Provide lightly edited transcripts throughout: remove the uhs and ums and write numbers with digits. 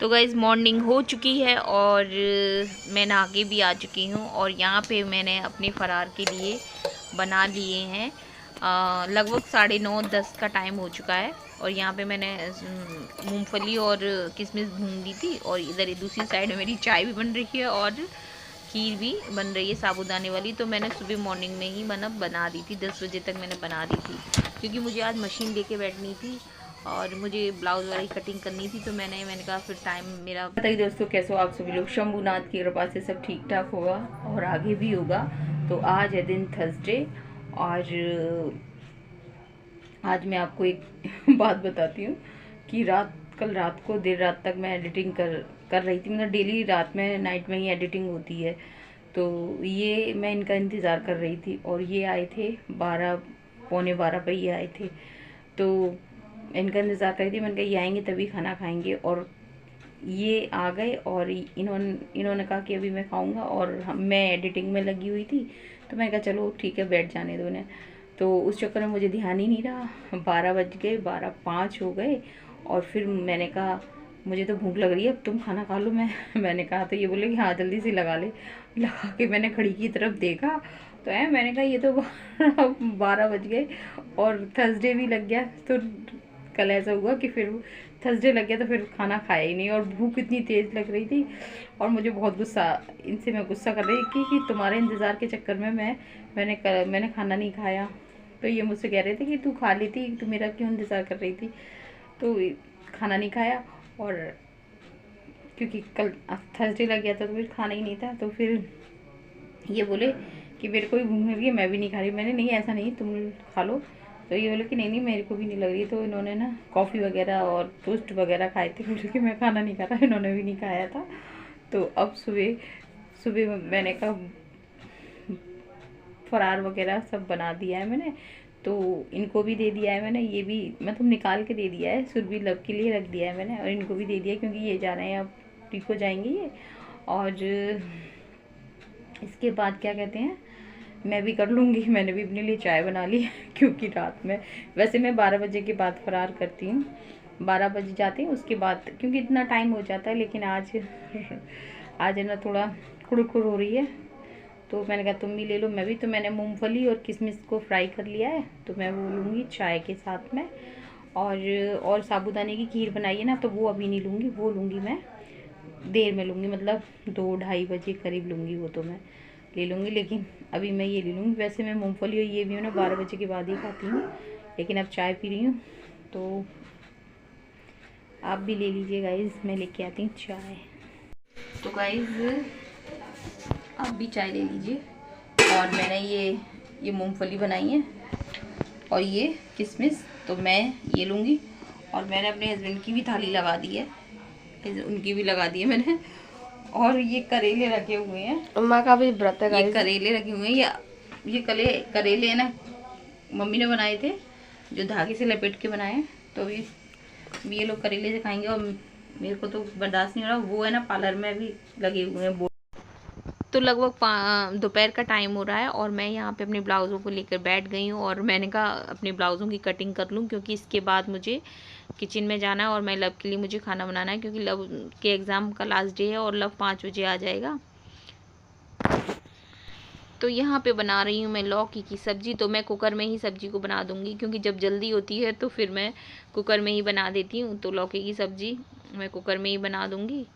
तो guys morning हो चुकी है और मैं नहा के भी आ चुकी हूँ और यहाँ पे मैंने अपने फ़रार के लिए बना लिए हैं। लगभग 9:30-10 का टाइम हो चुका है और यहाँ पे मैंने मूंगफली और किशमिश भून दी थी और इधर दूसरी साइड में मेरी चाय भी बन रही है और खीर भी बन रही है साबूदाने वाली। तो मैंने सुबह मॉर्निंग में ही बना दी थी, 10 बजे तक मैंने बना दी थी क्योंकि मुझे आज मशीन लेके बैठनी थी और मुझे ब्लाउज वाली कटिंग करनी थी। तो मैंने कहा फिर टाइम मेरा। बताइए दोस्तों कैसे हो आप सभी लोग। शंभुनाथ की कृपा से सब ठीक ठाक होगा और आगे भी होगा। तो आज है दिन थर्सडे और आज मैं आपको एक बात बताती हूँ कि कल रात को देर रात तक मैं एडिटिंग कर रही थी। मतलब डेली रात में नाइट में ही एडिटिंग होती है। तो ये मैं इनका इंतज़ार कर रही थी और ये आए थे 12 पौने 12 पे ये आए थे। तो इनका इंतज़ार कर रही थी। मैंने कहा ये आएंगे तभी खाना खाएंगे और ये आ गए और इन्होंने कहा कि अभी मैं खाऊंगा और मैं एडिटिंग में लगी हुई थी। तो मैंने कहा चलो ठीक है बैठ जाने दो उन्हें। तो उस चक्कर में मुझे ध्यान ही नहीं रहा, 12 बज गए, 12:05 हो गए और फिर मैंने कहा मुझे तो भूख लग रही है, अब तुम खाना खा लो। मैंने कहा तो ये बोले कि हाँ जल्दी से लगा ले। लगा के मैंने घड़ी की तरफ देखा तो मैंने कहा ये तो 12 बज गए और थर्सडे भी लग गया। तो कल ऐसा हुआ कि फिर थर्सडे लग गया तो फिर खाना खाया ही नहीं और भूख इतनी तेज़ लग रही थी और मुझे बहुत गुस्सा, इनसे मैं गुस्सा कर रही थी कि तुम्हारे इंतज़ार के चक्कर में मैंने खाना नहीं खाया। तो ये मुझसे कह रहे थे कि तू खा लेती, तू मेरा क्यों इंतज़ार कर रही थी। तो खाना नहीं खाया और क्योंकि कल थर्सडे लग गया था तो फिर खाना ही नहीं था। तो फिर ये बोले कि मेरे को भी भूख लगी है, मैं भी नहीं खा रही। मैंने नहीं ऐसा नहीं, तुम खा लो। तो ये बोले कि नहीं नहीं मेरे को भी नहीं लग रही। तो इन्होंने ना कॉफ़ी वगैरह और टोस्ट वगैरह खाए थे। बोले कि मैं खाना नहीं खा रहा, इन्होंने भी नहीं खाया था। तो अब सुबह सुबह मैंने कहा फरार वगैरह सब बना दिया है मैंने, तो इनको भी दे दिया है मैंने। ये भी मतलब निकाल के दे दिया है, सुरभि लव के लिए रख दिया है मैंने और इनको भी दे दिया क्योंकि ये जा रहे हैं अब टी को जाएंगे ये। और इसके बाद क्या कहते हैं मैं भी कर लूँगी। मैंने भी अपने लिए चाय बना ली क्योंकि रात में वैसे मैं 12 बजे के बाद फरार करती हूँ, 12 बजे जाते हैं उसके बाद क्योंकि इतना टाइम हो जाता है। लेकिन आज आज है ना थोड़ा खुड़ हो रही है तो मैंने कहा तुम भी ले लो। मैं भी तो मैंने मूंगफली और किशमिश को फ्राई कर लिया है तो मैं वो लूँगी चाय के साथ में। और साबूदाने की खीर बनाई है ना तो वो अभी नहीं लूँगी, वो लूँगी मैं देर में लूँगी, मतलब 2-2:30 बजे करीब लूँगी वो तो मैं ले लूँगी। लेकिन अभी मैं ये ले लूँगी। वैसे मैं मूंगफली और ये भी ना 12 बजे के बाद ही खाती हूँ, लेकिन अब चाय पी रही हूँ तो आप भी ले लीजिए गाइज़। मैं लेके आती हूँ चाय। तो गाइज़ आप भी चाय ले लीजिए। और मैंने ये मूंगफली बनाई है और ये किशमिश तो मैं ये लूँगी। और मैंने अपने हस्बैंड की भी थाली लगा दी है, उनकी भी लगा दी है मैंने। और ये करेले रखे हुए हैं, अम्मा का भी व्रत है। ये करेले रखे हुए हैं। ये करेले है ना मम्मी ने बनाए थे, जो धागे से लपेट के बनाए। तो अभी ये लोग करेले से खाएंगे और मेरे को तो बर्दाश्त नहीं हो रहा। वो है ना पार्लर में भी लगे हुए हैं। तो लगभग दोपहर का टाइम हो रहा है और मैं यहाँ पे अपने ब्लाउज़ों को लेकर बैठ गई हूँ और मैंने कहा अपने ब्लाउज़ों की कटिंग कर लूँ क्योंकि इसके बाद मुझे किचन में जाना है और मैं लव के लिए मुझे खाना बनाना है क्योंकि लव के एग्ज़ाम का लास्ट डे है और लव 5 बजे आ जाएगा। तो यहाँ पे बना रही हूँ मैं लौकी की सब्ज़ी। तो मैं कुकर में ही सब्ज़ी को बना दूँगी क्योंकि जब जल्दी होती है तो फिर मैं कुकर में ही बना देती हूँ। तो लौकी की सब्ज़ी मैं कुकर में ही बना दूँगी।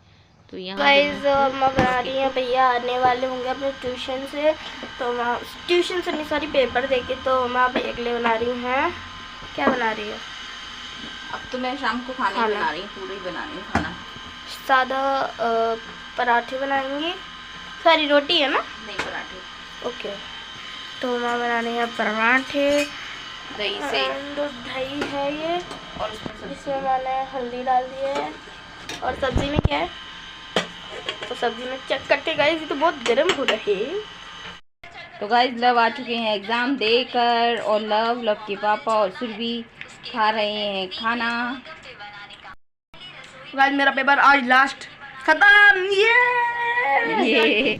तो यहाँ गाइस अम्मा बना रही हैं, भैया आने वाले होंगे अपने ट्यूशन से। तो माँ ट्यूशन से नहीं सॉरी पेपर देके, तो माँ भैया के लिए बना रही हैं। क्या बना रही है? अब तो मैं शाम को खाना बना रही हूँ, पूरा ही बना रही हूँ खाना। सादा पराठे बनाएंगी, सारी रोटी है ना? नहीं पराठे। ओके तो माँ बना रही है पराठे, दही से दही है ये और इसमें मैंने हल्दी डाल दी है। और सब्जी में क्या है? तो सब्जी में चेक करते गाइस, ये तो बहुत गर्म हो रही है। तो गाइस लव आ चुके हैं एग्ज़ाम देकर और लव के पापा और सुरभि खा रहे हैं खाना। गाइस मेरा पेपर आज लास्ट खत्म ये।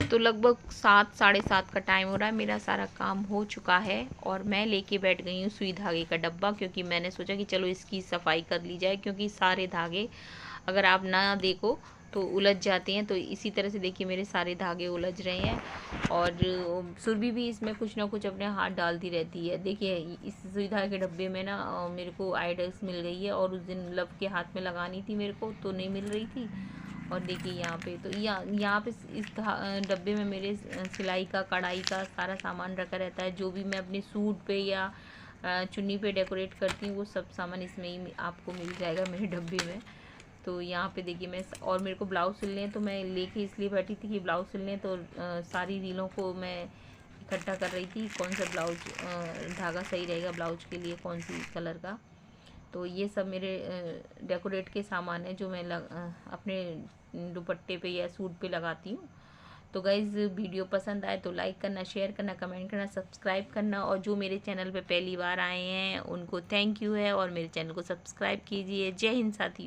तो लगभग 7-7:30 का टाइम हो रहा है, मेरा सारा काम हो चुका है और मैं लेके बैठ गई हूँ सुई धागे का डब्बा क्योंकि मैंने सोचा कि चलो इसकी सफाई कर ली जाए क्योंकि सारे धागे अगर आप ना देखो तो उलझ जाते हैं। तो इसी तरह से देखिए मेरे सारे धागे उलझ रहे हैं। और सुरभि भी इसमें कुछ ना कुछ अपने हाथ डालती रहती है। देखिए इस सुई धागे के डब्बे में ना मेरे को आइडक्स मिल गई है, और उस दिन लव के हाथ में लगानी थी मेरे को, तो नहीं मिल रही थी। और देखिए यहाँ पे तो यहाँ पे इस डब्बे में मेरे सिलाई का, कढ़ाई का सारा सामान रखा रहता है। जो भी मैं अपने सूट पे या चुन्नी पे डेकोरेट करती हूँ वो सब सामान इसमें ही आपको मिल जाएगा मेरे डब्बे में। तो यहाँ पे देखिए मैं, और मेरे को ब्लाउज सिलने हैं तो मैं लेके इसलिए बैठी थी कि ब्लाउज सिलने, तो सारी रीलों को मैं इकट्ठा कर रही थी, कौन सा ब्लाउज धागा सही रहेगा ब्लाउज के लिए, कौन सी कलर का। तो ये सब मेरे डेकोरेट के सामान है जो मैं अपने दुपट्टे पे या सूट पे लगाती हूँ। तो गाइज़ वीडियो पसंद आए तो लाइक करना, शेयर करना, कमेंट करना, सब्सक्राइब करना, और जो मेरे चैनल पे पहली बार आए हैं उनको थैंक यू है, और मेरे चैनल को सब्सक्राइब कीजिए। जय हिंद साथियों।